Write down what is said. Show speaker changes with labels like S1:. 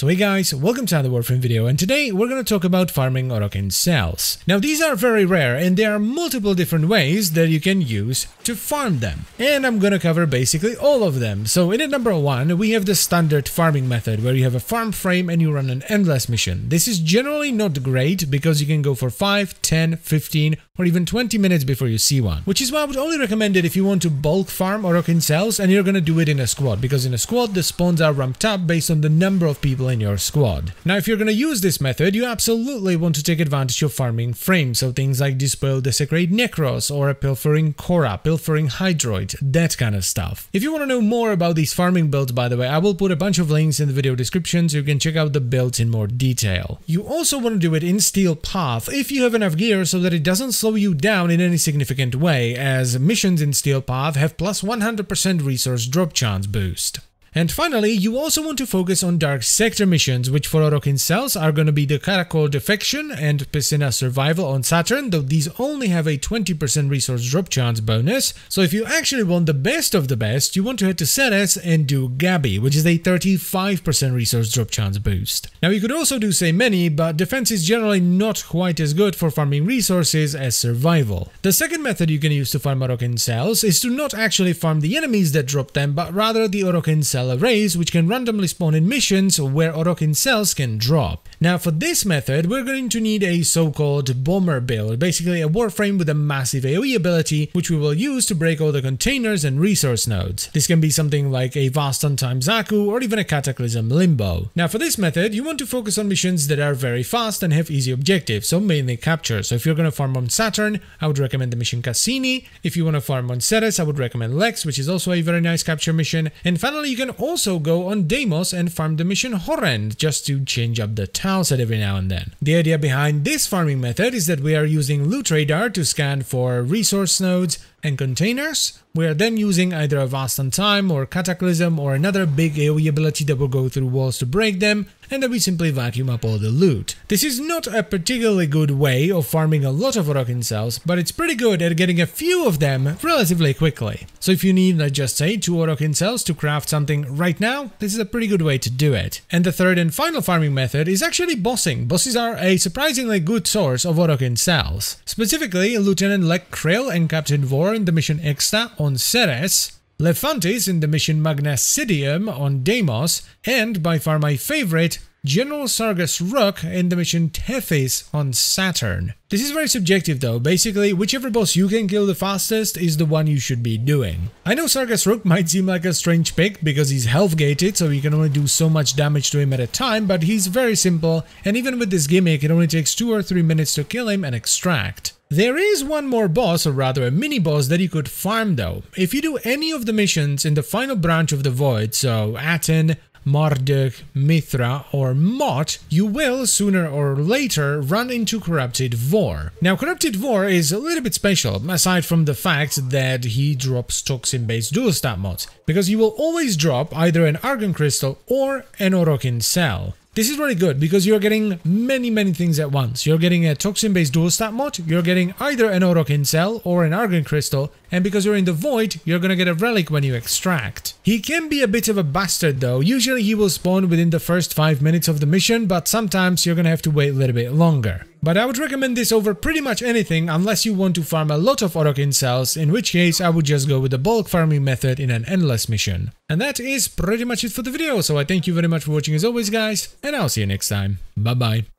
S1: So hey guys, welcome to another Warframe video, and today we're going to talk about farming Orokin cells. Now these are very rare and there are multiple different ways that you can use to farm them. And I'm going to cover basically all of them. So in at number 1, we have the standard farming method where you have a farm frame and you run an endless mission. This is generally not great because you can go for 5, 10, 15 or even 20 minutes before you see one. Which is why I would only recommend it if you want to bulk farm Orokin cells and you're going to do it in a squad, because in a squad the spawns are ramped up based on the number of people in your squad. Now if you're going to use this method, you absolutely want to take advantage of farming frames, so things like Despoil Desecrate Necros or a Pilfering Korra, Pilfering Hydroid, that kind of stuff. If you want to know more about these farming builds, by the way, I will put a bunch of links in the video description so you can check out the builds in more detail. You also want to do it in Steel Path if you have enough gear so that it doesn't slow you down in any significant way, as missions in Steel Path have plus 100% resource drop chance boost. And finally, you also want to focus on Dark Sector missions, which for Orokin cells are going to be the Caracol Defection and Piscina Survival on Saturn, though these only have a 20% resource drop chance bonus. So if you actually want the best of the best, you want to head to Ceres and do Gabby, which is a 35% resource drop chance boost. Now you could also do Say Many, but defense is generally not quite as good for farming resources as survival. The second method you can use to farm Orokin cells is to not actually farm the enemies that drop them, but rather the Orokin cell arrays, which can randomly spawn in missions where Orokin cells can drop. Now for this method, we're going to need a so-called bomber build, basically a Warframe with a massive AoE ability, which we will use to break all the containers and resource nodes. This can be something like a Vast Time Zaku or even a Cataclysm Limbo. Now for this method, you want to focus on missions that are very fast and have easy objectives, so mainly capture. So if you're going to farm on Saturn, I would recommend the mission Cassini. If you want to farm on Ceres, I would recommend Lex, which is also a very nice capture mission. And finally, you can also go on Deimos and farm the mission Horrend, just to change up the tileset every now and then. The idea behind this farming method is that we are using Loot Radar to scan for resource nodes and containers. We are then using either a Vast Time or Cataclysm or another big AoE ability that will go through walls to break them, and then we simply vacuum up all the loot. This is not a particularly good way of farming a lot of Orokin cells, but it's pretty good at getting a few of them relatively quickly. So if you need, let's just say, 2 Orokin cells to craft something right now, this is a pretty good way to do it. And the third and final farming method is actually bossing. Bosses are a surprisingly good source of Orokin cells. Specifically, Lieutenant Lek Krill and Captain Vor in the mission Exta on Ceres, Lephantis in the mission Magnacidium on Deimos, and by far my favorite, General Sargas Rook in the mission Tethys on Saturn. This is very subjective though, basically whichever boss you can kill the fastest is the one you should be doing. I know Sargas Rook might seem like a strange pick because he's health gated, so you can only do so much damage to him at a time, but he's very simple, and even with this gimmick it only takes 2 or 3 minutes to kill him and extract. There is one more boss, or rather a mini-boss, that you could farm though. If you do any of the missions in the final branch of the Void, so Aten, Marduk, Mithra or Mott, you will sooner or later run into Corrupted Vor. Now Corrupted Vor is a little bit special, aside from the fact that he drops toxin-based dual stat mods, because he will always drop either an Argon Crystal or an Orokin cell. This is really good because you're getting many things at once. You're getting a toxin-based dual stat mod, you're getting either an Orokin cell or an Argon Crystal, and because you're in the Void, you're gonna get a relic when you extract. He can be a bit of a bastard though. Usually he will spawn within the first 5 minutes of the mission, but sometimes you're gonna have to wait a little bit longer. But I would recommend this over pretty much anything unless you want to farm a lot of Orokin cells, in which case I would just go with the bulk farming method in an endless mission. And that is pretty much it for the video, so I thank you very much for watching as always guys, and I'll see you next time. Bye bye.